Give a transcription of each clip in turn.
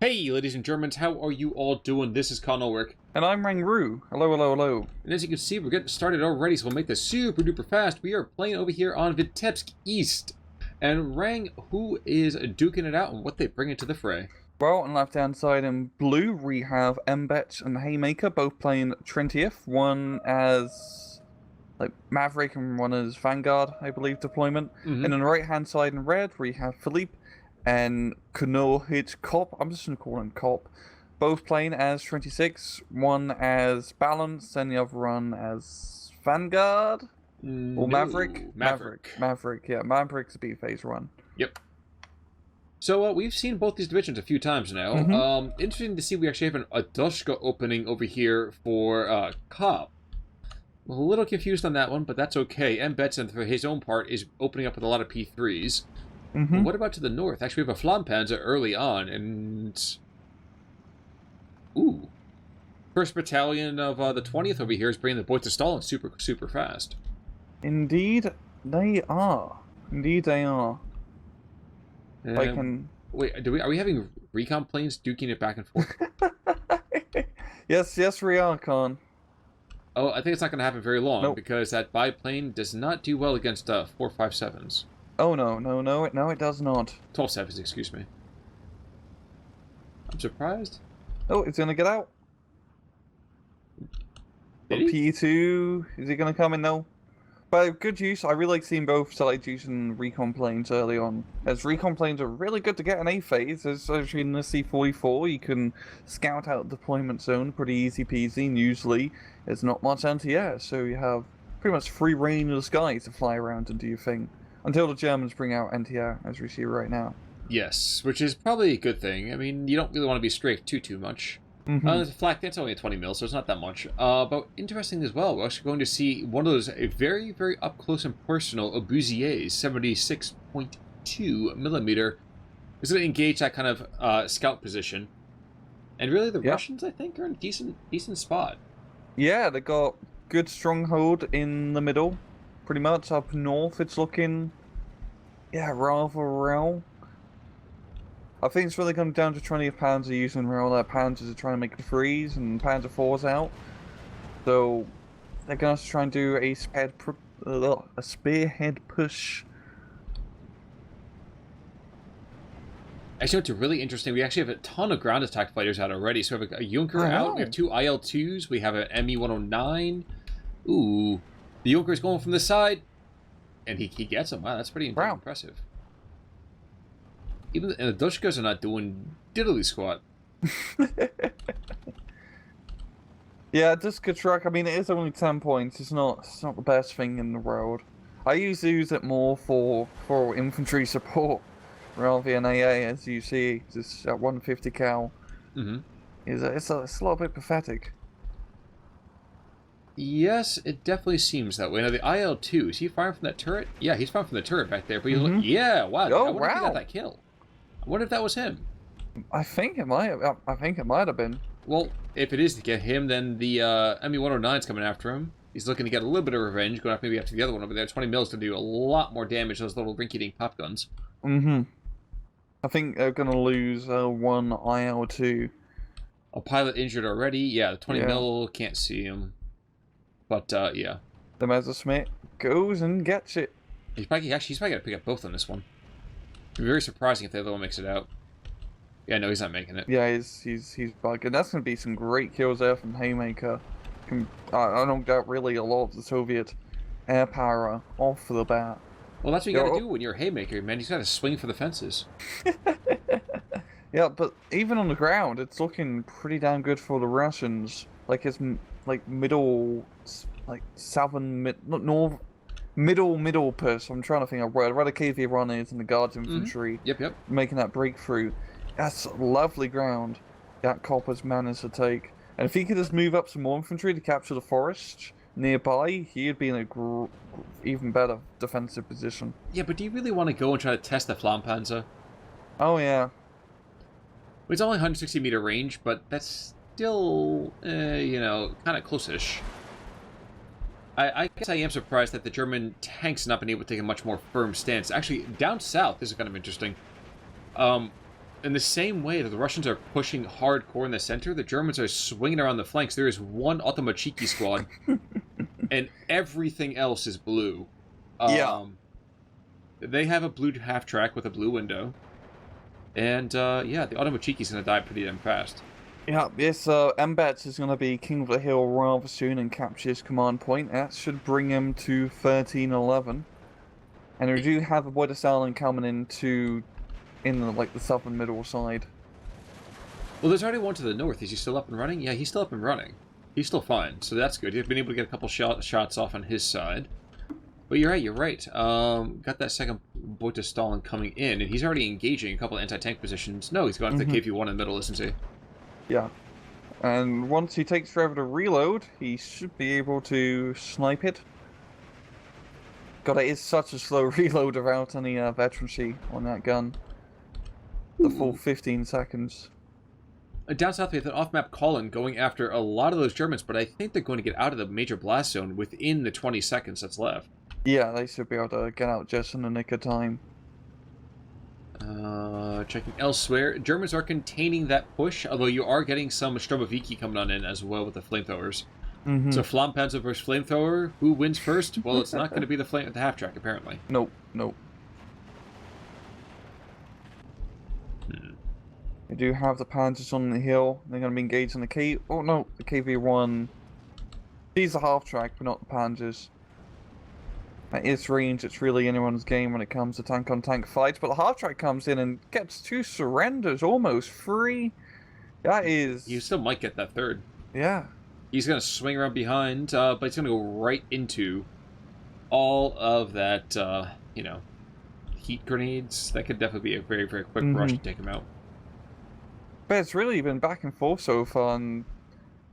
Hey, ladies and Germans, how are you all doing? This is Connorwick. And I'm Rangru. Hello, hello, hello. And as you can see, we're getting started already, so we'll make this super duper fast. We are playing over here on Vitebsk East. And Rang, who is duking it out and what they bring into the fray? Well, on the left-hand side in blue, we have mbetts and Haymaker, both playing 20th. One as Maverick and one as Vanguard, I believe, deployment. And on the right-hand side in red, we have Phillipe and hit Cop. I'm just going to call him Cop. Both playing as 26, one as Balance, and the other one as Vanguard? Or Maverick? Maverick, yeah. Maverick's a B-phase run. Yep. So we've seen both these divisions a few times now. Interesting to see we actually have a Dushka opening over here for Cop. I'm a little confused on that one, but that's okay. mbetts, for his own part, is opening up with a lot of P3s. What about to the north? Actually, we have a Panzer early on, and... Ooh. 1st Battalion of the 20th over here is bringing the boys to Stalin super, super fast. Indeed, they are. Indeed, they are. Wait, are we having recon planes duking it back and forth? Yes, we are, Con. Oh, I think it's not going to happen very long, because that biplane does not do well against 4.57s. Oh, no, it does not. 12.7s, excuse me. I'm surprised. Oh, it's going to get out. P2, is he going to come in though? But good use, I really like seeing both Satellite Juice and Recon planes early on. As Recon planes are really good to get an A phase, as in the C-44, you can scout out the deployment zone pretty easy peasy, and usually there's not much anti-air, so you have pretty much free reign of the skies to fly around and do your thing. Until the Germans bring out anti-air, as we see right now. Yes, which is probably a good thing. I mean, you don't really want to be strafed too much. There's a flak, that's only a 20 mil, so it's not that much. But interesting as well, we're actually going to see one of those very, very up-close and personal Obusiers, 76.2 millimeter. Is going to engage that kind of scout position. And really, the Russians, I think, are in a decent spot. Yeah, they got good stronghold in the middle. Pretty much up north, it's looking, rather well. I think it's really come down to 20th Panzer using all their Panzers to try and make the threes and Panzer 4s out. So they're going to have to try and do a spearhead push. Actually, what's really interesting, we actually have a ton of ground attack fighters out already. So we have a Junker out, we have 2 IL-2s, we have an ME-109. Ooh. The Junker's going from the side, and he gets him. Wow, that's pretty impressive. And the Dushkas are not doing diddly squat. Yeah, Dushka truck, I mean, it is only 10 points. It's not the best thing in the world. I usually use it more for infantry support rather than AA, as you see. Just at 150 cal. It's a little bit pathetic. Yes, it definitely seems that way. Now, the IL-2, is he firing from that turret? Yeah, he's firing from the turret back there. But yeah, wow. I wonder if he got that kill. I wonder if that was him. I think it might have been. Well, if it is to get him, then the ME-109's coming after him. He's looking to get a little bit of revenge, going after maybe after the other one over there. 20 mils to do a lot more damage to those little rinky-dink pop guns. I think they're going to lose one IL-2. A pilot injured already. Yeah, the 20 mil can't see him. But, yeah. The Messerschmitt goes and gets it. He's probably going to pick up both on this one. It'd be very surprising if the other one makes it out. Yeah, no, he's not making it. Yeah, he's bugging. That's going to be some great kills there from Haymaker. I don't doubt really a lot of the Soviet air power off the bat. Well, that's what you got to do when you're a Haymaker, man. You got to swing for the fences. Yeah, but even on the ground, it's looking pretty damn good for the Russians. Like, it's middle, southern, north, middle push. I'm trying to think of where the KV runners and the Guards infantry. Yep. Making that breakthrough. That's lovely ground that Copper's managed to take. And if he could just move up some more infantry to capture the forest nearby, he'd be in a even better defensive position. Yeah, but do you really want to go and try to test the Panzer? Oh, yeah. It's only 160 meter range, but that's still, kind of close-ish. I guess I am surprised that the German tanks have not been able to take a much more firm stance. Actually, down south, this is kind of interesting. in the same way that the Russians are pushing hardcore in the center, the Germans are swinging around the flanks. There is one Automachiki squad, and everything else is blue. Yeah. They have a blue half-track with a blue window. And, yeah, the Automachiki's going to die pretty damn fast. Yeah, this mbetts is going to be king of the hill rather soon and capture his command point. That should bring him to 1311. And we do have a border salon coming in the southern middle side. Well, there's already one to the north. Is he still up and running? Yeah, he's still up and running. He's still fine, so that's good. He's been able to get a couple shots off on his side. But you're right. Got that second Bota Stalin coming in, and he's already engaging a couple of anti-tank positions. No, he's going for the KV-1 in the middle, isn't he? Yeah. And once he takes forever to reload, he should be able to snipe it. God, it is such a slow reload without any veterancy on that gun. The full 15 seconds. Down south, we have an off-map Colin going after a lot of those Germans, but I think they're going to get out of the major blast zone within the 20 seconds that's left. Yeah, they should be able to get out just in the nick of time. Checking elsewhere. Germans are containing that push, although you are getting some Stroboviki coming on in as well with the flamethrowers. So Flampanzer versus Flamethrower, who wins first? Well, it's not going to be the half-track, apparently. Nope. We do have the Panzers on the hill. They're going to be engaged on the the KV-1. These are half-track, but not the Panzers. At its range, it's really anyone's game when it comes to tank-on-tank fights, but the half-track comes in and gets 2 surrenders, almost free. That is... You still might get that third. Yeah. He's going to swing around behind, but he's going to go right into all of that, heat grenades. That could definitely be a very, very quick rush to take him out. But it's really been back and forth so far in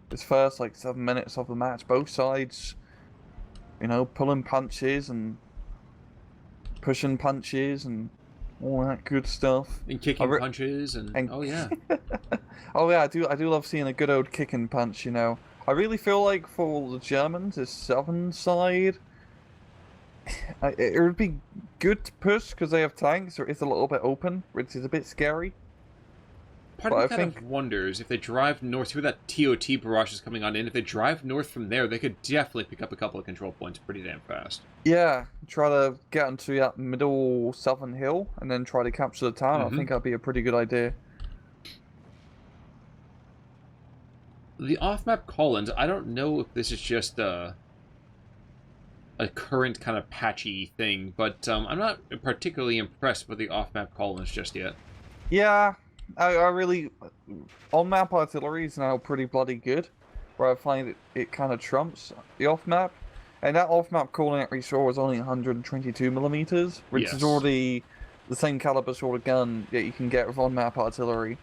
this first, 7 minutes of the match. Both sides... pulling punches and pushing punches and all that good stuff. And kicking punches and oh yeah. Oh yeah, I do love seeing a good old kick and punch, I really feel like for the Germans, this southern side, it would be good to push because they have tanks, or it's a little bit open, which is a bit scary. Part of me kind of wonders if they drive north, see where that TOT barrage is coming on in, if they drive north from there, they could definitely pick up a couple of control points pretty damn fast. Yeah, try to get onto that middle southern hill, and then try to capture the town. I think that'd be a pretty good idea. The off-map Collins, I don't know if this is just a current kind of patchy thing, but I'm not particularly impressed with the off-map Collins just yet. Yeah. I really... On-map artillery is now pretty bloody good, where I find it kind of trumps the off-map. And that off-map calling that we saw was only 122mm, which is already the same caliber sort of gun that you can get with on-map artillery.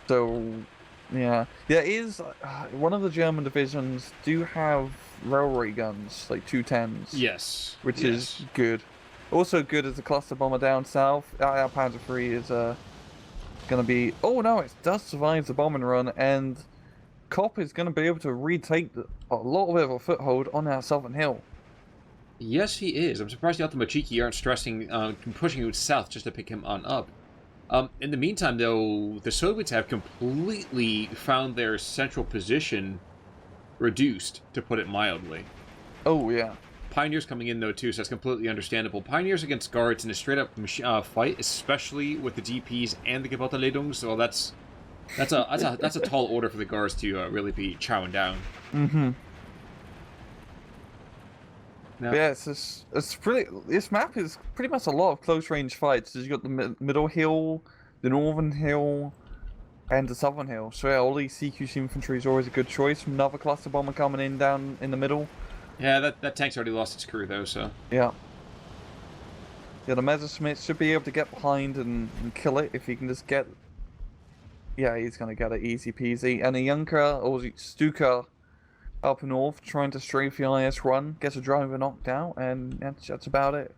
So, yeah. There is... one of the German divisions do have railway guns, like 210s. Yes. Which is good. Also good as a cluster bomber down south. Our Panzer III is... gonna be... Oh no, it does survive the bombing run, and Kopp is gonna be able to retake a little bit of a foothold on that southern hill. Yes, he is. I'm surprised the Automachiki aren't stressing, pushing him south just to pick him on up. In the meantime, though, the Soviets have completely found their central position reduced, to put it mildly. Oh, yeah. Pioneers coming in, though, too, so that's completely understandable. Pioneers against Guards in a straight-up fight, especially with the DPs and the Gewaltleitungs, so that's a tall order for the Guards to really be chowing down. Now, yeah, this map is pretty much a lot of close-range fights. You've got the middle hill, the northern hill, and the southern hill. So yeah, all these CQC infantry is always a good choice. Another cluster bomber coming in down in the middle. Yeah, that tank's already lost its crew, though, so... Yeah. Yeah, the Messerschmitt should be able to get behind and kill it if he can just get... Yeah, he's going to get it easy peasy. And a Junker, or Stuka, up north, trying to strafe the IS-1, gets a driver knocked out, and that's about it.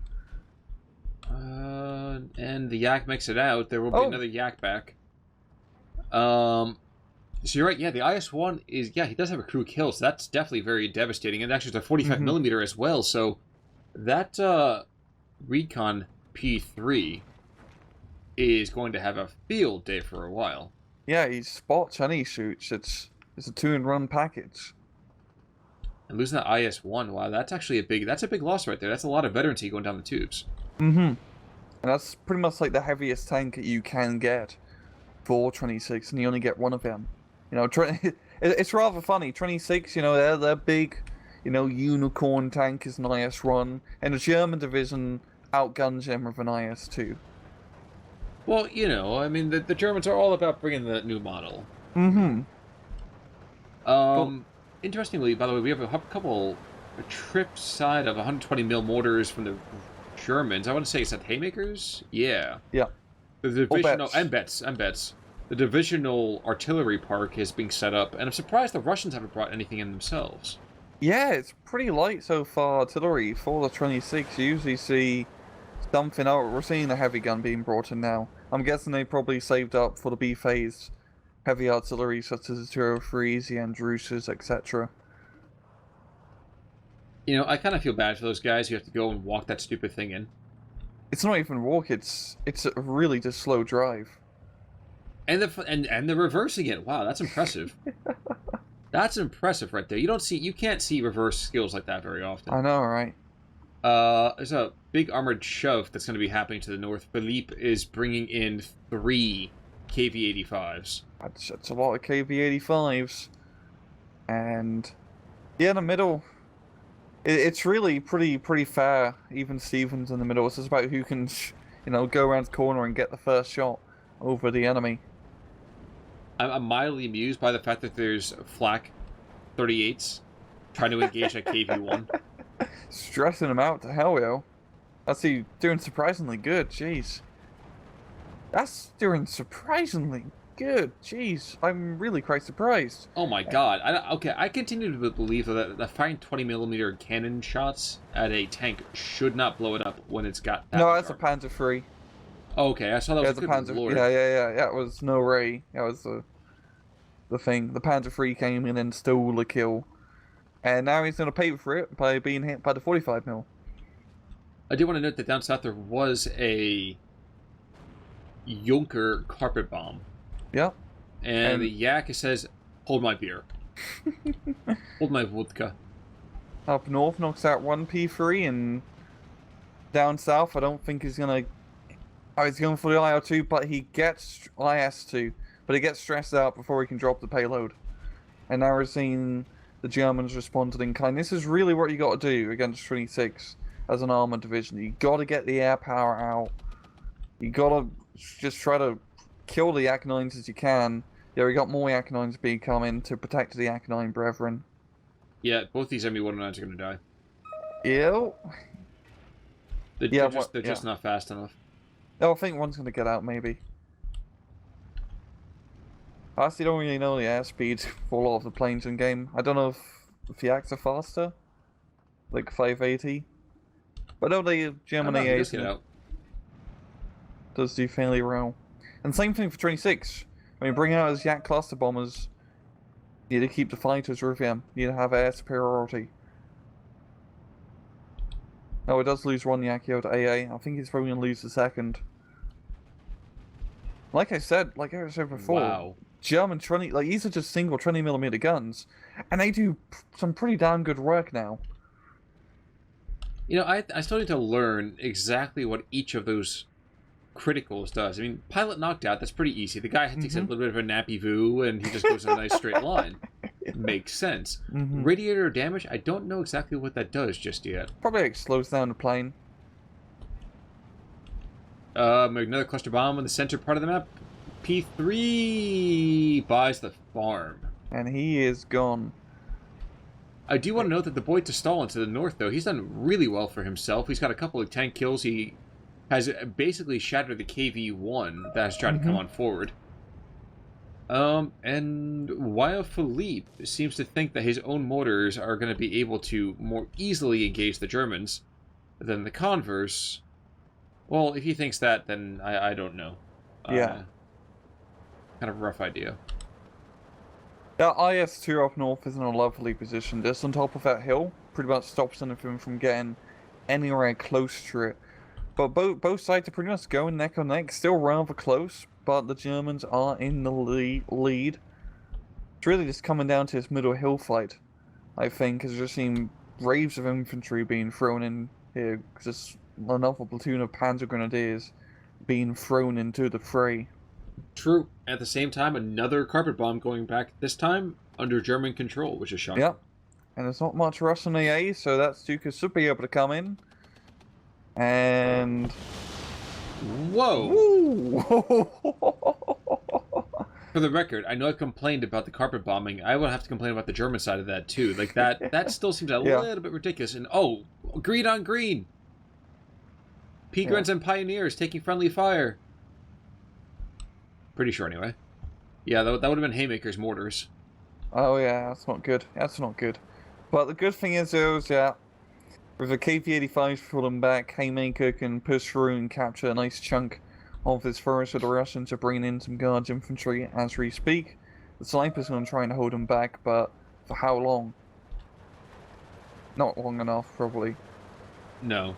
And the Yak makes it out. There will be another Yak back. So you're right, yeah, the IS-1 is, yeah, he does have a crew kill, so that's definitely very devastating, and actually it's a 45mm as well, so that Recon P3 is going to have a field day for a while. Yeah, he spots and he shoots. It's a 2-and-run package. And losing that IS-1, wow, that's actually a big loss right there. That's a lot of veterancy going down the tubes. Mm-hmm. And that's pretty much like the heaviest tank that you can get for 26, and you only get one of them. You know, it's rather funny. 26, you know, they're big, you know, unicorn tank is an IS-1, and the German division outguns him with an IS-2. Well, you know, I mean, the Germans are all about bringing the new model. Mm-hmm. Interestingly, by the way, we have a couple trip side of 120mm mortars from the Germans. I want to say it's at Haymakers? Yeah. Yeah. The divisional... mbetts. The divisional artillery park is being set up, and I'm surprised the Russians haven't brought anything in themselves. Yeah, it's pretty light so far, artillery. For the 26, you usually see something out. We're seeing a heavy gun being brought in now. I'm guessing they probably saved up for the B phase heavy artillery such as the 203s, the Andrusas, etc. You know, I kind of feel bad for those guys who have to go and walk that stupid thing in. It's not even walk, it's a really just slow drive. And the reversing it. Wow, that's impressive. That's impressive right there. You can't see reverse skills like that very often. I know, right? There's a big armored shove that's going to be happening to the north. Phillipe is bringing in 3 KV-85s. That's a lot of KV-85s. And yeah, in the middle, it's really pretty fair. Even Stevens in the middle. It's just about who can, you know, go around the corner and get the first shot over the enemy. I'm mildly amused by the fact that there's flak 38s trying to engage that KV-1. Stressing him out to hell, yo. That's he doing surprisingly good, jeez. That's doing surprisingly good, jeez. I'm really quite surprised. Oh my god. I continue to believe that the firing 20mm cannon shots at a tank should not blow it up when it's got that. No, that's a Panzer III. Okay, I saw that was a Panzer. Lord. Yeah. It was no ray. That was the thing. The Panzer III came in and stole the kill, and now he's gonna pay for it by being hit by the 45mm. I do want to note that down south there was a Junker carpet bomb. Yep. And the yak says, "Hold my beer, hold my vodka." Up north knocks out one P3, and down south I don't think he's gonna. Oh, he's going for the IL-2, but he gets IS-2. But he gets stressed out before he can drop the payload. And now we're seeing the Germans respond in kind. This is really what you got to do against 26 as an armored division. You got to get the air power out. You got to just try to kill the Yak-9s as you can. Yeah, we got more Yak-9s being coming to protect the Yak-9 brethren. Yeah, both these MB-109s are going to die. Ew. They're just not fast enough. Oh, I think one's going to get out, maybe. I actually don't really know the airspeed for a lot of the planes in game. I don't know if the Yaks are faster. Like 580. But no, the German AA does do fairly well. And same thing for 26. When you bring out his Yak cluster bombers, you need to keep the fighters with him. You need to have air superiority. No, it does lose one Yakio to AA. I think he's probably going to lose the second. Like I said before, wow. German 20, like these are just single 20mm guns, and they do some pretty damn good work now. You know, I still need to learn exactly what each of those criticals does. I mean, pilot knocked out, that's pretty easy. The guy takes a little bit of a nappy voo, and he just goes in a nice straight line. Makes sense. Radiator damage, I don't know exactly what that does just yet. Probably like slows down the plane. Another cluster bomb on the center part of the map. P3 buys the farm. And he is gone. I do want to note that the boy to Stalin to the north, though, he's done really well for himself. He's got a couple of tank kills. He has basically shattered the KV-1 that has tried to come on forward. And while Phillipe seems to think that his own mortars are going to be able to more easily engage the Germans than the converse, well, if he thinks that, then I don't know. Yeah. Kind of rough idea. Yeah, IS-2 up north is in a lovely position. Just on top of that hill, pretty much stops anything from getting anywhere close to it. But both sides are pretty much going neck on neck, still rather close, but the Germans are in the lead. It's really just coming down to this middle hill fight, I think, because we're just seeing waves of infantry being thrown in here, just another platoon of Panzer Grenadiers being thrown into the fray. True. At the same time, another carpet bomb going back, this time under German control, which is shocking. Yep. And there's not much Russian AA, so that Stuka should be able to come in. And... Whoa! For the record, I know I've complained about the carpet bombing. I will have to complain about the German side of that, too. Like, that still seems a little bit ridiculous. And, oh, green on green! Pegrins and Pioneers taking friendly fire. Pretty sure, anyway. Yeah, that would have been Haymaker's mortars. Oh, yeah, that's not good. That's not good. But the good thing is, though, is that with the KV-85s pulling back, Haymaker can push through and capture a nice chunk of this forest for the Russians to bring in some Guards infantry as we speak. The snipers are going to try and hold them back, but for how long? Not long enough, probably. No.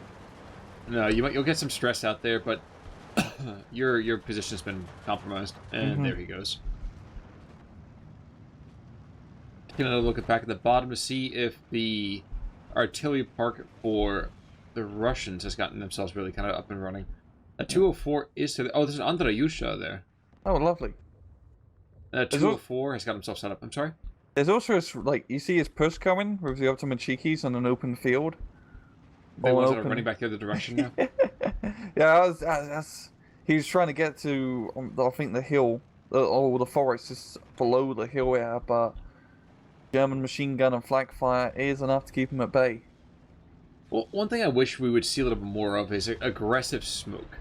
No, you'll get some stress out there, but your position's been compromised. And there he goes. Taking another look back at the bottom to see if the artillery park for the Russians has gotten themselves really kind of up and running. A 204 is to the... Oh, there's an Andreyusha there. Oh, lovely. 204 has got himself set up. I'm sorry? There's also, like, you see his push coming with the ultimate cheekies on an open field. They wasn't running back the other direction now. Yeah, he was trying to get to, I think, the hill, or the forest is below the hill there, but German machine gun and flak fire is enough to keep him at bay. Well, one thing I wish we would see a little bit more of is aggressive smoke.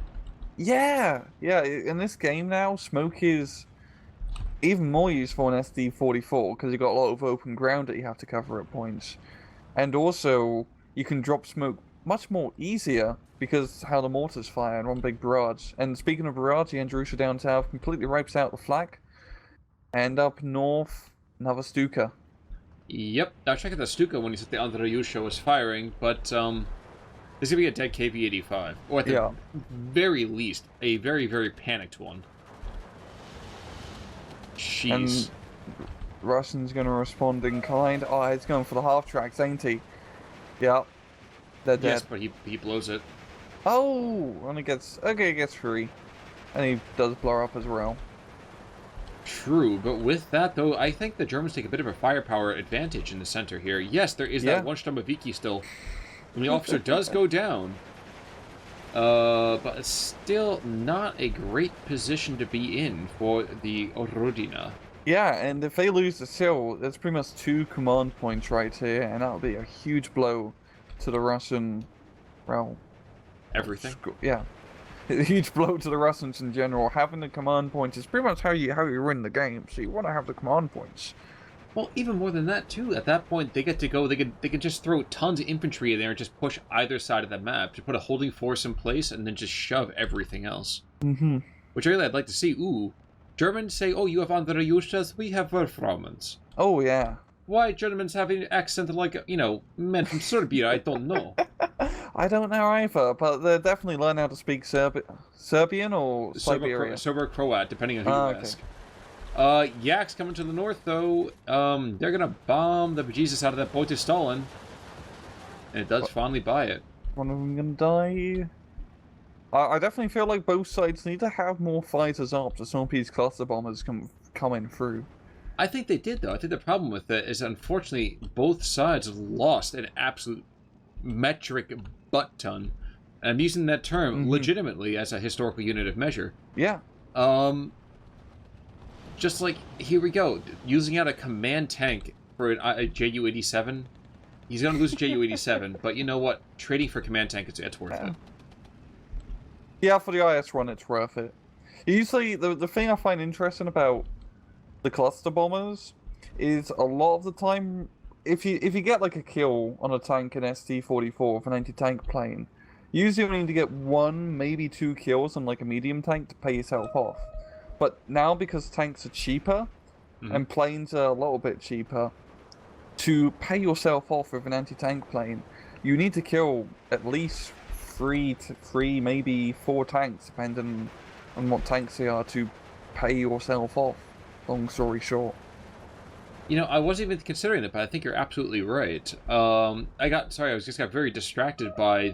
Yeah, in this game now, smoke is even more useful in SD44, because you've got a lot of open ground that you have to cover at points. And also, you can drop smoke much more easier because how the mortars fire in one big barrage. And speaking of barrage, the Andrusha down south completely wipes out the flak. And up north, another Stuka. Yep, I checked the Stuka when he said the Andreyusha was firing, but there's going to be a dead KV-85. Or at the very least, a very, very panicked one. Jeez. And Russian's going to respond in kind. Oh, he's going for the half-tracks, ain't he? Yep. They're dead. Yes, but he blows it. Oh! Only gets... Okay, he gets 3. And he does blow up as well. True, but with that, though, I think the Germans take a bit of a firepower advantage in the center here. Yes, there is that one Stamaviki still. And the officer does go down. But it's still not a great position to be in for the Rodina. Yeah, and if they lose the hill, there's pretty much 2 command points right here, and that'll be a huge blow to the Russian... Well... Everything? Yeah. A huge blow to the Russians in general. Having the command points is pretty much how you win the game, so you want to have the command points. Well, even more than that, too. At that point, they get to go, they can just throw tons of infantry in there and just push either side of the map, to put a holding force in place, and then just shove everything else. Mm-hmm. Which really I'd like to see. Ooh, Germans say, oh, you have Andreyushas, we have Wolframens. Oh, yeah. Why Germans have an accent like, men from Serbia, I don't know. I don't know either, but they're definitely learning how to speak Serbian or Siberian. Serbo-Croat, depending on who you ask. Yak's coming to the north, though. They're going to bomb the bejesus out of that boat to Stalin. And it does fondly buy it. One of them going to die. I definitely feel like both sides need to have more fighters up to some of these cluster bombers coming through. I think they did, though. I think the problem with it is, unfortunately, both sides lost an absolute metric butt-ton. And I'm using that term legitimately as a historical unit of measure. Yeah. Just like, here we go, using out a command tank for a Ju-87. He's going to lose a Ju-87, but you know what? Trading for command tank, it's worth it. Yeah, for the IS-1, it's worth it. Usually, the thing I find interesting about the cluster bombers is a lot of the time, if you get like a kill on a tank in SD44 with an anti-tank plane, you usually only need to get 1, maybe 2 kills on like a medium tank to pay yourself off. But now, because tanks are cheaper, and planes are a little bit cheaper, to pay yourself off with an anti-tank plane, you need to kill at least three, maybe 4 tanks, depending on what tanks they are, to pay yourself off. Long story short. You know, I wasn't even considering it, but I think you're absolutely right. I just got very distracted by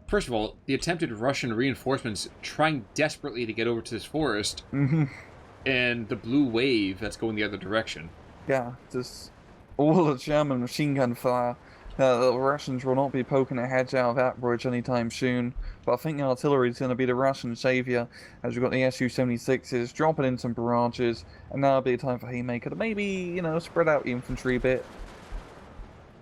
first of all, the attempted Russian reinforcements trying desperately to get over to this forest, and the blue wave that's going the other direction. Yeah, just all the German machine gun fire. The Russians will not be poking their heads out of that bridge anytime soon, but I think artillery is going to be the Russian saviour, as we've got the Su-76s dropping in some barrages, and now it'll be time for Haymaker to maybe, spread out the infantry a bit.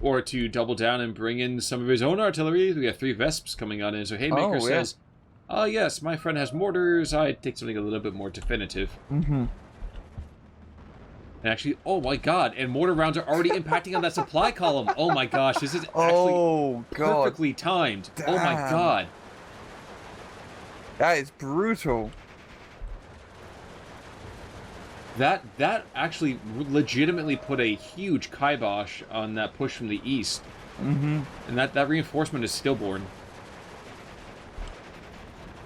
Or to double down and bring in some of his own artillery. We have 3 Vesps coming on in, so Haymaker says, yes, my friend has mortars, I'd take something a little bit more definitive. And actually, oh my god, and mortar rounds are already impacting on that supply column. Oh my gosh, this is actually perfectly timed. Damn. Oh my god. That is brutal. That actually legitimately put a huge kibosh on that push from the east. And that reinforcement is stillborn.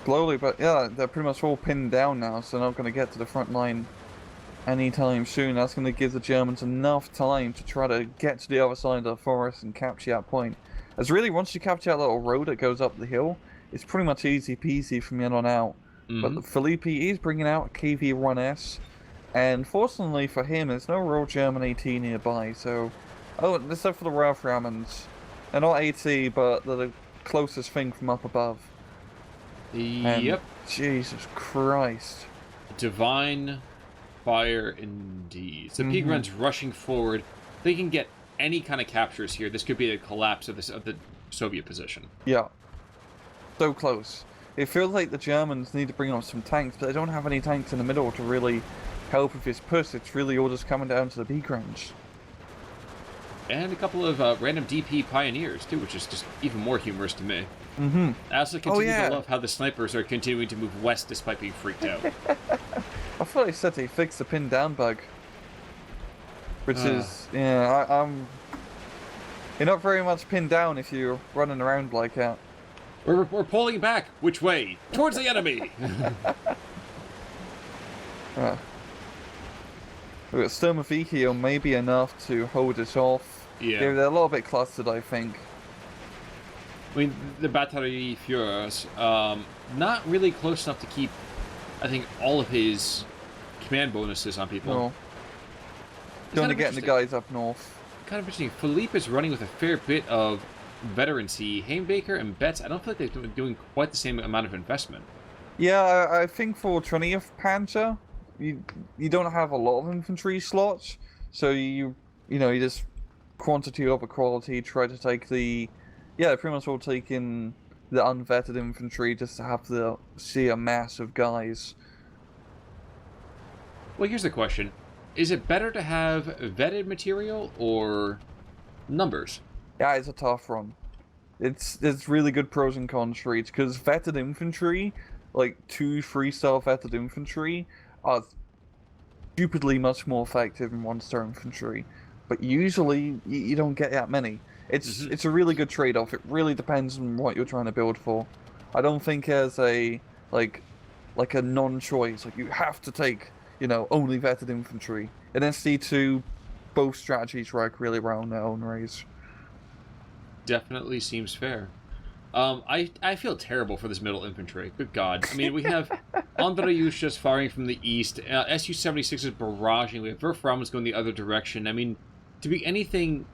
Slowly, but yeah, they're pretty much all pinned down now, so they're not going to get to the front line anytime soon. That's going to give the Germans enough time to try to get to the other side of the forest and capture that point. As really, once you capture that little road that goes up the hill, it's pretty much easy peasy from then on out. But the Phillipe is bringing out a KV-1S, and fortunately for him, there's no real German AT nearby, so... Oh, except for the Rammans. They're not AT, but they're the closest thing from up above. Yep. And Jesus Christ. Divine fire indeed. So Pigran's rushing forward. They can get any kind of captures here. This could be the collapse of the Soviet position. Yeah. So close. It feels like the Germans need to bring on some tanks, but they don't have any tanks in the middle to really help with this push. It's really all just coming down to the Pigran's. And a couple of random DP pioneers, too, which is just even more humorous to me. I also continue to love how the snipers are continuing to move west despite being freaked out. I thought they said they fixed the pin down bug. Which is, yeah, you're not very much pinned down if you're running around like that. We're pulling back. Which way? Towards the enemy! We've got Sturmoviki may be enough to hold us off. Yeah. They're a little bit clustered, I think. I mean, the Batterie Führers, not really close enough to keep, I think, all of his command bonuses on people. No. Going to get the guys up north. Kind of interesting. Phillipe is running with a fair bit of veterancy. Haymaker and mbetts, I don't feel like they're doing quite the same amount of investment. Yeah, I think for 20th Panzer, you don't have a lot of infantry slots, so you just quantity over quality, try to take pretty much all take in the unvetted infantry just to have to see a mass of guys. Well, here's the question. Is it better to have vetted material or numbers? Yeah, it's a tough one. It's really good pros and cons for each, because vetted infantry, like 2-3-star vetted infantry, are stupidly much more effective than 1-star infantry. But usually, you don't get that many. It's a really good trade-off. It really depends on what you're trying to build for. I don't think as a like a non-choice, like you have to take, only vetted infantry. In SD2, both strategies work really well in their own ways. Definitely seems fair. I feel terrible for this middle infantry. Good God. I mean, we have Andreyushas firing from the east, Su-76 is barraging, we have Wolfram's going the other direction. I mean, to be anything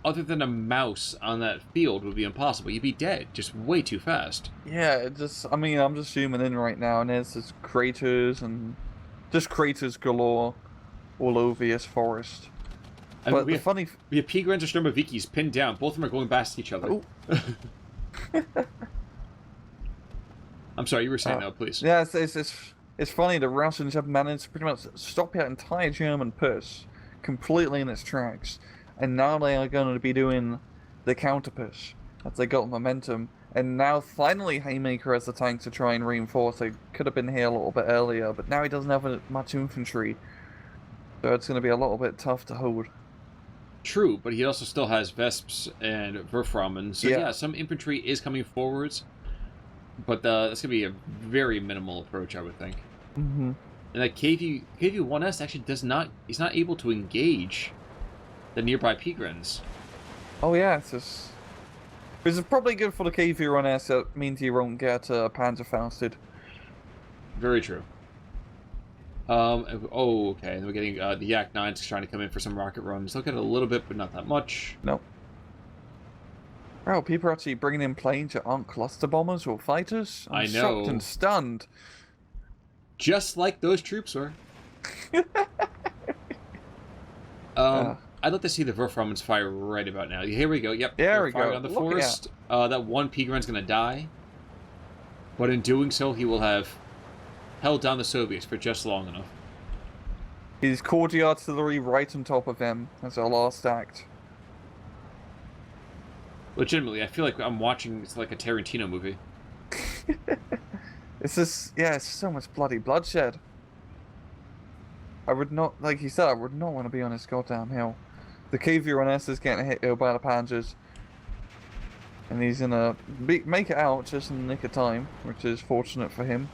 other than a mouse on that field would be impossible. You'd be dead, just way too fast. Yeah, I'm just zooming in right now, and there's just craters galore all over this forest. But we have Pigrans or Sturmovikis pinned down. Both of them are going past each other. Oh. I'm sorry, you were saying that, please. Yeah, it's funny. The Russians have managed to pretty much stop that entire German push completely in its tracks, and now they are going to be doing the counter push as they got momentum. And now finally Haymaker has the tanks to try and reinforce. They could have been here a little bit earlier, but now he doesn't have much infantry, so it's going to be a little bit tough to hold. True, but he also still has Vesps and Wolframen, so yeah, some infantry is coming forwards. But that's going to be a very minimal approach, I would think. Mm-hmm. And that KV-1S actually does not... He's not able to engage the nearby Pegrins. Oh yeah, it's just... This is probably good for the KV-1S, so it means you won't get Panzer Fausted. Very true. Oh, okay. And we're getting the Yak-9s trying to come in for some rocket runs. They'll get a little bit, but not that much. Nope. Wow, people are actually bringing in planes that aren't cluster bombers or fighters. I'm shocked and stunned. Just like those troops were. I'd like to see the Wolframens fire right about now. Here we go. Yep. There we go. On the forest. That one Peagrin's going to die. But in doing so, he will have held down the Soviets for just long enough. He's called the artillery right on top of him as our last act. Legitimately, I feel like I'm watching like a Tarantino movie. It's just, yeah, it's so much bloody bloodshed. I would not, like you said, I would not want to be on this goddamn hill. The KV-1S is getting hit by the Panzers. And he's gonna make it out just in the nick of time, which is fortunate for him.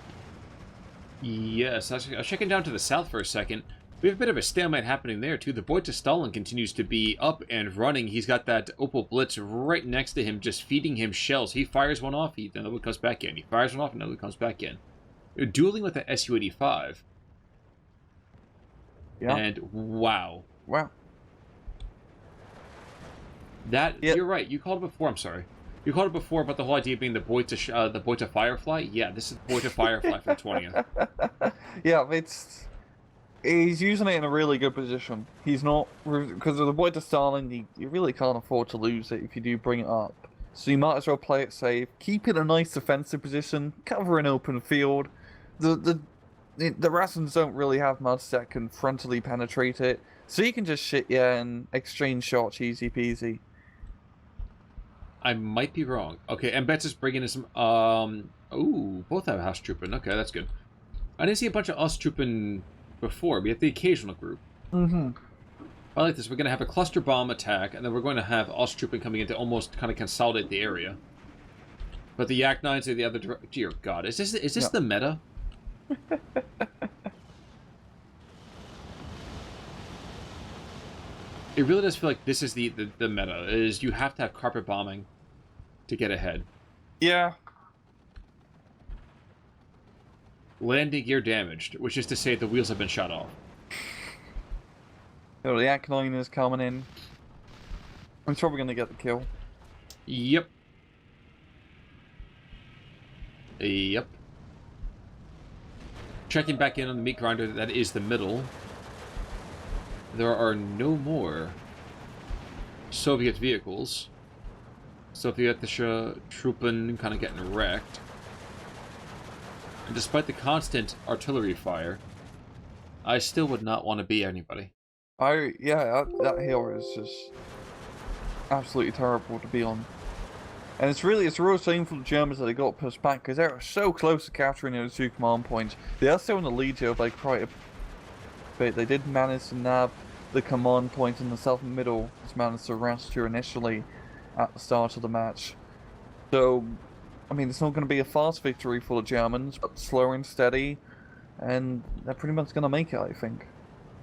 Yes, I was checking down to the south for a second. We have a bit of a stalemate happening there, too. The boy to Stalin continues to be up and running. He's got that Opel Blitz right next to him, just feeding him shells. He fires one off, another one comes back in. He fires one off, another one comes back in. They're dueling with the Su-85. Yeah. And wow. Wow. You're right. You called it before, I'm sorry. You called it before about the whole idea being the boy to Firefly? Yeah, this is the boy to Firefly from 20th. Yeah, he's using it in a really good position. He's not, because of the boy to Stalin, you really can't afford to lose it if you do bring it up. So you might as well play it safe, keep it in a nice defensive position, cover an open field. The Russians don't really have much that can frontally penetrate it, so you can just shit and exchange shots easy peasy. I might be wrong. Okay, mbetts is bringing in some, ooh, both have house trooping. Okay, that's good. I didn't see a bunch of us trooping before. We have the occasional group. Mm-hmm. I like this. We're going to have a cluster bomb attack, and then we're going to have us trooping coming in to almost kind of consolidate the area. But the Yak-9s are the other direction. Dear God, is this the meta? It really does feel like this is the meta. Is you have to have carpet bombing to get ahead. Yeah. Landing gear damaged, which is to say the wheels have been shot off. So the Yak-9 is coming in. I'm sure we're going to get the kill. Yep. Yep. Checking back in on the meat grinder, that is the middle. There are no more Soviet vehicles. Sovietische Truppen kind of getting wrecked. And despite the constant artillery fire, I still would not want to be anybody. That hill is just absolutely terrible to be on. And it's a real shame for the Germans that they got pushed back, because they were so close to capturing those 2 command points. They are still in the lead here by quite a bit. They did manage to nab the command point in the south and middle, as managed to rest here initially at the start of the match. So, I mean, it's not going to be a fast victory for the Germans, but slow and steady, and they're pretty much going to make it, I think.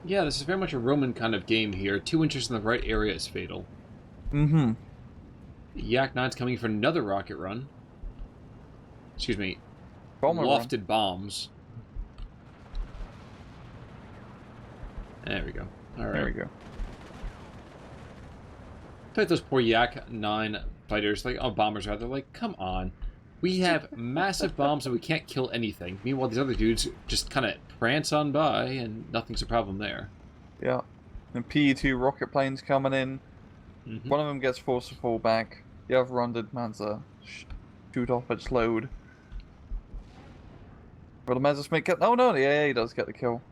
Yeah, this is very much a Roman kind of game here. 2 inches in the right area is fatal. Mm-hmm. Yak-9's coming for another rocket run. Excuse me. Bomber lofted run. Bombs. There we go. All right. There we go. Like those poor Yak-9 fighters, like, oh, bombers rather, like, come on. We have massive bombs and we can't kill anything. Meanwhile, these other dudes just kind of prance on by and nothing's a problem there. Yeah. And PE-2 rocket planes coming in. Mm-hmm. One of them gets forced to fall back. The other one did Panzer shoot off its load. Will the Messerschmitt get... Oh no, the AA does get the kill.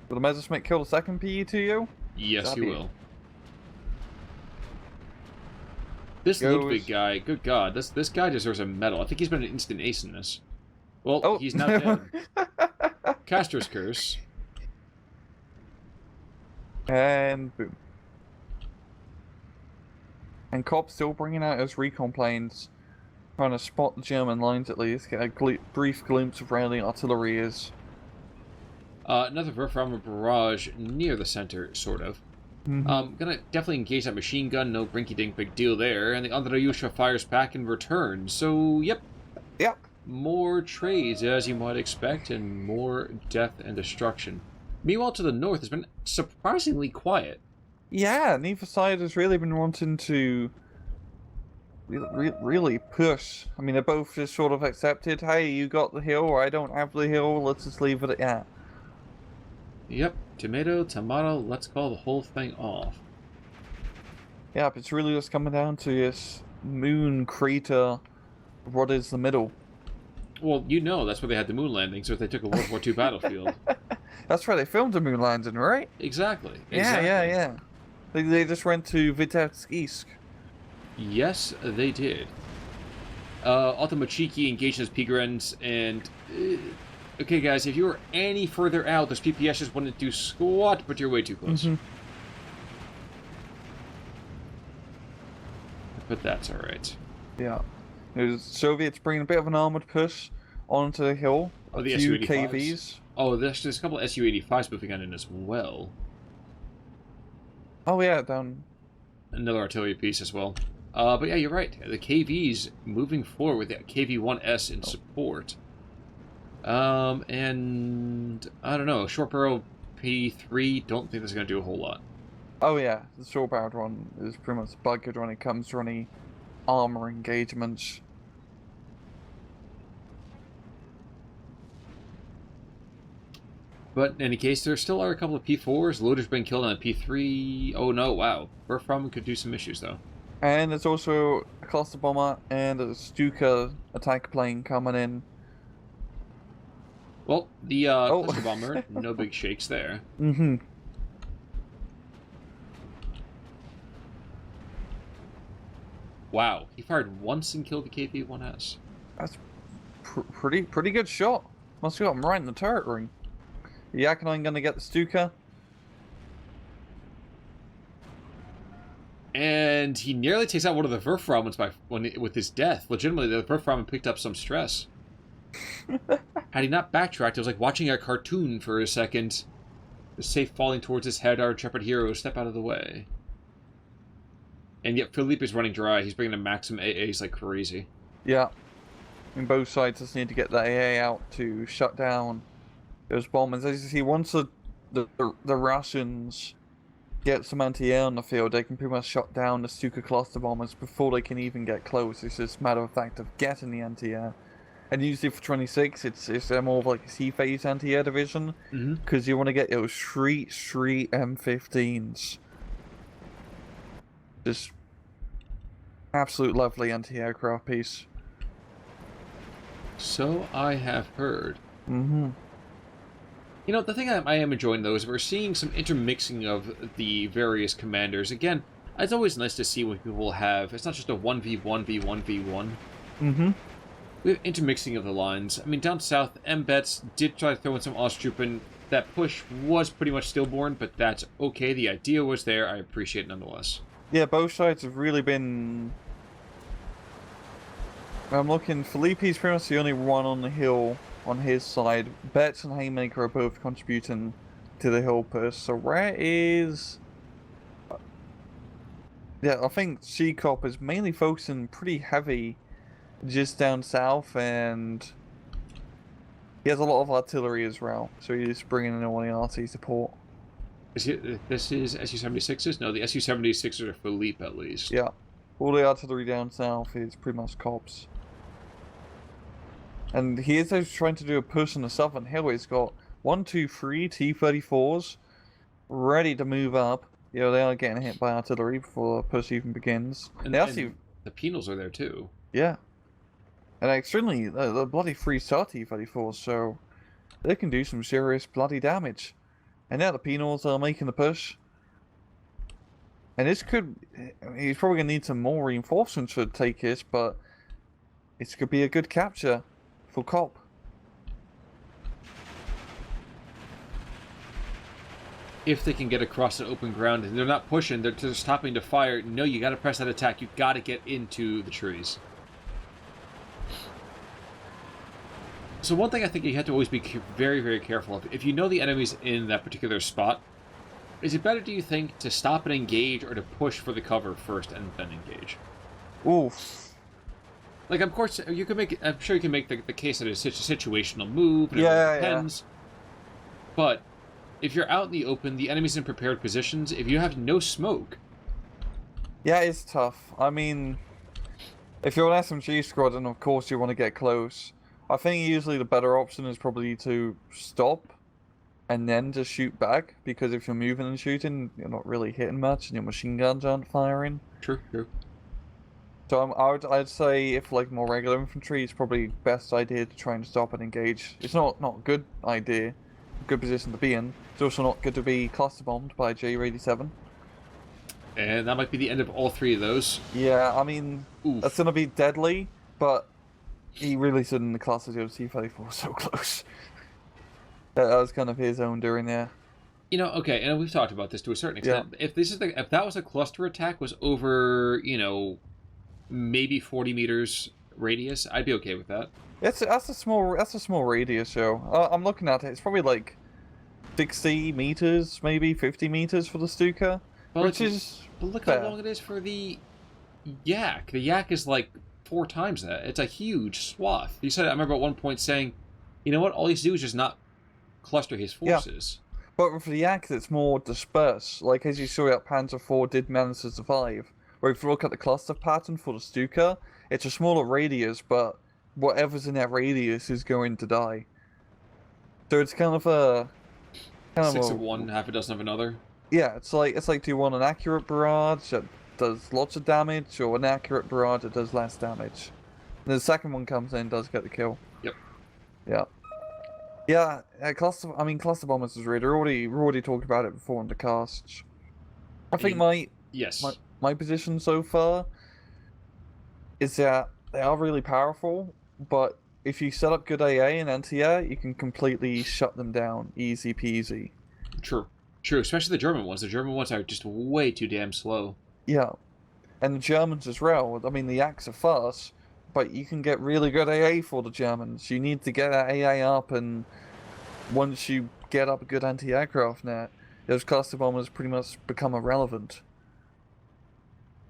Will the Messerschmitt kill the second PE-2U? Yes, he will. This Ludwig guy, good God, this guy deserves a medal. I think he's been an instant ace in this. Well, he's now dead. Castor's curse. And boom. And Cobb's still bringing out his recon planes. Trying to spot the German lines at least, get a brief glimpse of where the artillery is. Another Werframer barrage near the center, sort of. Gonna definitely engage that machine gun, no brinky-dink big deal there, and the Andreyusha fires back in return, so yep. Yep. More trades, as you might expect, and more death and destruction. Meanwhile, to the north, has been surprisingly quiet. Yeah, neither side has really been wanting to really push. I mean, they're both just sort of accepted, hey, you got the hill, or I don't have the hill, let's just leave it at that. Yep, tomato, let's call the whole thing off. Yep, it's really just coming down to this moon crater, what is the middle. Well, you know that's where they had the moon landing, so if they took a World War II battlefield. That's where they filmed the moon landing, right? Exactly. Yeah. They just went to Vitebsk East. Yes, they did. Automachiki engaged in his Pigrens, and... okay, guys, if you were any further out, those PPSs wouldn't do squat, but you're way too close. But that's alright. Yeah. The Soviets bringing a bit of an armoured push onto the hill. Oh, the few Su-85s. KVs. Oh, there's a couple of Su-85s moving on in as well. Oh yeah, down. Another artillery piece as well. But yeah, you're right. The KV's moving forward with the KV-1S in support. And I don't know, short barrel P3, don't think that's going to do a whole lot. Oh yeah, the short-barreled one is pretty much buggered when it comes to any armor engagements. But in any case, there still are a couple of P4s. Loader's been killed on a P3. Oh no, wow. Werframen could do some issues though. And there's also a cluster bomber and a Stuka attack plane coming in. Well, the cluster bomber, no big shakes there. Wow, he fired once and killed the KV-1S. That's pretty good shot. Must have got him right in the turret ring. Yakinine gonna get the Stuka. And he nearly takes out one of the Werframens with his death. Legitimately, the Werframen picked up some stress. Had he not backtracked, it was like watching a cartoon for a second. The safe falling towards his head, our intrepid hero, step out of the way. And yet Phillipe is running dry. He's bringing a Maxim AAs like crazy. Yeah. And both sides just need to get the AA out to shut down those bombers. As you see, once the Russians get some anti-air on the field, they can pretty much shut down the Stuka cluster bombers before they can even get close. It's just a matter of fact of getting the anti-air. And usually for 26, it's more of like a C-phase anti-air division, because you want to get those street M15s. Just absolute lovely anti-aircraft piece. So I have heard. You know, the thing I am enjoying, though, is we're seeing some intermixing of the various commanders. Again, it's always nice to see when people have... It's not just a 1v1v1v1. We have intermixing of the lines. I mean, down south, mbetts did try to throw in some Osttroopen. That push was pretty much stillborn, but that's okay. The idea was there. I appreciate it nonetheless. Yeah, both sides have really been... I'm looking... Philippe's pretty much the only one on the hill on his side. Betts and Haymaker are both contributing to the hill push. So where is... Yeah, I think C-Cop is mainly focusing pretty heavy just down south, and he has a lot of artillery as well, so he's bringing in all the RT support. This is Su-76s? No, the Su-76s are Phillipe at least. Yeah, all the artillery down south is pretty much cops. And he is trying to do a push on the southern hill. He's got 1, 2, 3 T-34s ready to move up. You know, they are getting hit by artillery before the push even begins. And, and the penals are there too. Yeah. And extremely, the bloody 3-star T-34s, so they can do some serious bloody damage. And now the penals are making the push. And this could... He's probably going to need some more reinforcements to take this, but it could be a good capture for COP. If they can get across the open ground, and they're not pushing, they're just stopping to fire. No, you got to press that attack. You got to get into the trees. So one thing I think you have to always be very, very careful of, if you know the enemy's in that particular spot, is it better, do you think, to stop and engage or to push for the cover first and then engage? Oof. Like, of course, you can make. I'm sure you can make the case that it's such a situational move, and Yeah, it depends. But if you're out in the open, the enemy's in prepared positions. If you have no smoke, Yeah, it's tough. I mean, if you're an SMG squadron, of course you want to get close. I think usually the better option is probably to stop and then just shoot back, because if you're moving and shooting, you're not really hitting much, and your machine guns aren't firing. true. So I'd say if like more regular infantry, it's probably best idea to try and stop and engage. It's not a good idea, good position to be in. It's also not good to be cluster bombed by J87. And that might be the end of all three of those. Yeah, I mean, Oof. that's gonna be deadly, but he really stood in the cluster of T-34 so close. That was kind of his own doing there. You know, okay, and we've talked about this to a certain extent. Yeah. If that was a cluster attack, was over, maybe 40 meters radius, I'd be okay with that. That's a small radius, so I'm looking at it. It's probably like 60 meters, maybe 50 meters for the Stuka, which is. But look fair. how long it is for the Yak. The Yak is like 4 times that. It's a huge swath. You said, I remember at one point saying, you know what? All he has to do is just not cluster his forces. Yeah. But for the Yak, it's more dispersed. Like as you saw, that Panzer IV did manage to survive. Where if you look at the cluster pattern for the Stuka, it's a smaller radius, but whatever's in that radius is going to die. So it's kind of a... 6 of one, half a dozen of another. Yeah, it's like do you want an accurate barrage that does lots of damage, or an accurate barrage that does less damage? And the second one comes in and does get the kill. Yep. Yeah. Yeah, cluster bombers is weird. We already talked about it before in the casts. I think my position so far is that they are really powerful, but if you set up good AA and anti-air, you can completely shut them down, easy peasy. True, especially the German ones. The German ones are just way too damn slow. Yeah, and the Germans as well. I mean, the Yaks are fast, but you can get really good AA for the Germans. You need to get that AA up, and once you get up a good anti-aircraft net, those cluster bombers pretty much become irrelevant.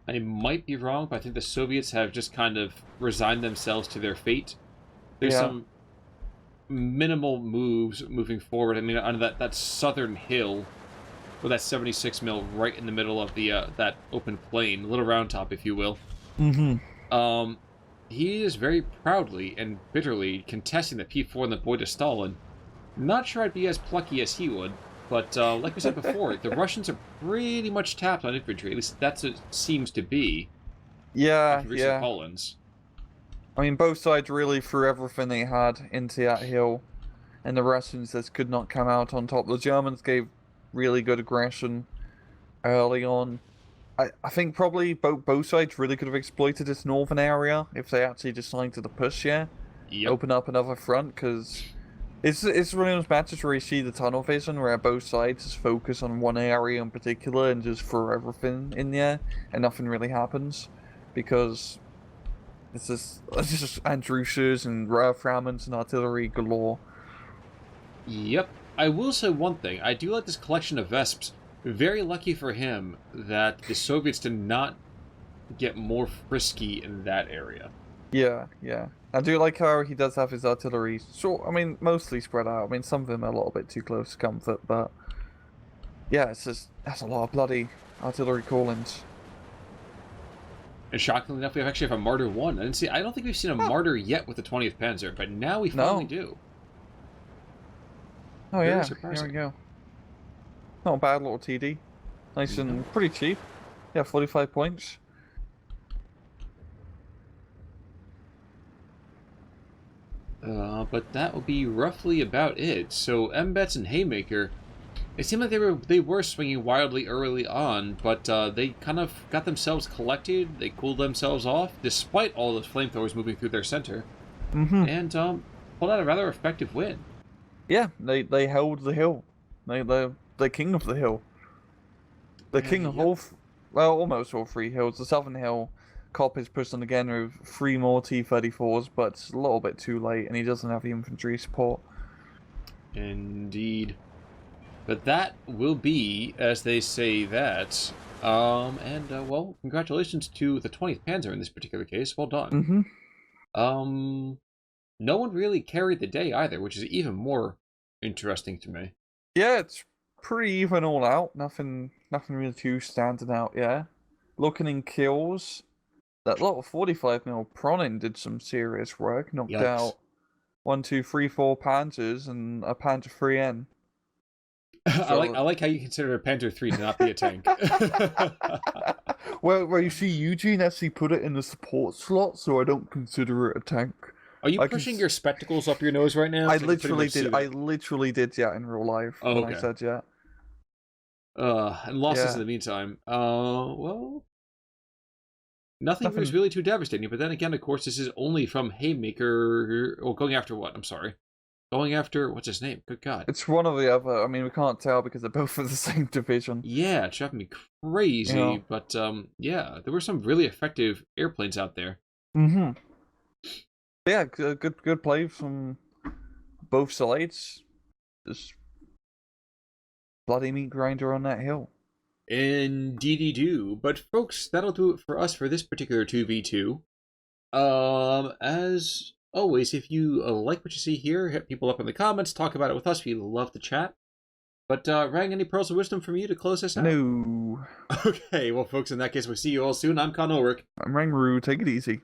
I might be wrong, but I think the Soviets have just kind of resigned themselves to their fate. There's some minimal moves moving forward. I mean, on that southern hill, with that 76 mil right in the middle of the that open plain, little round top, if you will. Mm-hmm. He is very proudly and bitterly contesting the P4 and the Boy to Stalin. Not sure I'd be as plucky as he would, but like we said before, the Russians are pretty much tapped on infantry. At least that's what it seems to be. Yeah, recent Poland's. I mean, both sides really threw everything they had into that hill, and the Russians just could not come out on top. The Germans gave really good aggression early on. I think probably both sides really could have exploited this northern area if they actually decided to push here. Yep. Open up another front, because it's one of those matches where you see the tunnel vision, where both sides just focus on one area in particular and just throw everything in there, and nothing really happens, because it's just Andrushas and Fragments and artillery galore. Yep. I will say one thing. I do like this collection of Vesps. Very lucky for him that the Soviets did not get more frisky in that area. Yeah. I do like how he does have his artillery, mostly spread out. I mean, some of them are a little bit too close to comfort, but yeah, that's a lot of bloody artillery call-ins. And shockingly enough, we actually have a Martyr 1. I don't think we've seen a Martyr yet with the 20th Panzer, but now we finally do. Oh Very yeah, surprising. Here we go. Not a bad little TD. Nice and pretty cheap. Yeah, 45 points. But that will be roughly about it. So mbetts and Haymaker, it seemed like they were swinging wildly early on, but they kind of got themselves collected. They cooled themselves off, despite all those flamethrowers moving through their center, and pulled out a rather effective win. Yeah, they held the hill. They're king of the hill. The king of almost all 3 hills. The southern hill Cop is pushing again with 3 more T-34s, but it's a little bit too late, and he doesn't have the infantry support. Indeed. But that will be, as they say that. Well, congratulations to the 20th Panzer in this particular case. Well done. No one really carried the day either, which is even more interesting to me. Yeah, it's pretty even all out. Nothing really too standing out, yeah. Looking in kills, that little 45mm Pronin did some serious work. Knocked out 1, 2, 3, 4 Panzers and a Panzer 3N. I like how you consider a Panzer 3 to not be a tank. well, you see, Eugene actually put it in the support slot, so I don't consider it a tank. Are you pushing your spectacles up your nose right now? I literally did. I literally did, yeah, in real life. Oh, when okay. I said, yeah. And losses in the meantime. Well, nothing was really too devastating. But then again, of course, this is only from Haymaker. Oh, going after what? I'm sorry. Going after, what's his name? Good God. It's one or the other. I mean, we can't tell because they're both in the same division. Yeah, it's driving me crazy. Yeah. But, yeah, there were some really effective airplanes out there. Yeah, good play from both sides. Just bloody meat grinder on that hill. Indeedy do. But, folks, that'll do it for us for this particular 2v2. As always, if you like what you see here, hit people up in the comments, talk about it with us. We love to chat. But, Rang, any pearls of wisdom from you to close us out? No. Okay, well, folks, in that case, we'll see you all soon. I'm Con Ulrich. I'm Rang Roo. Take it easy.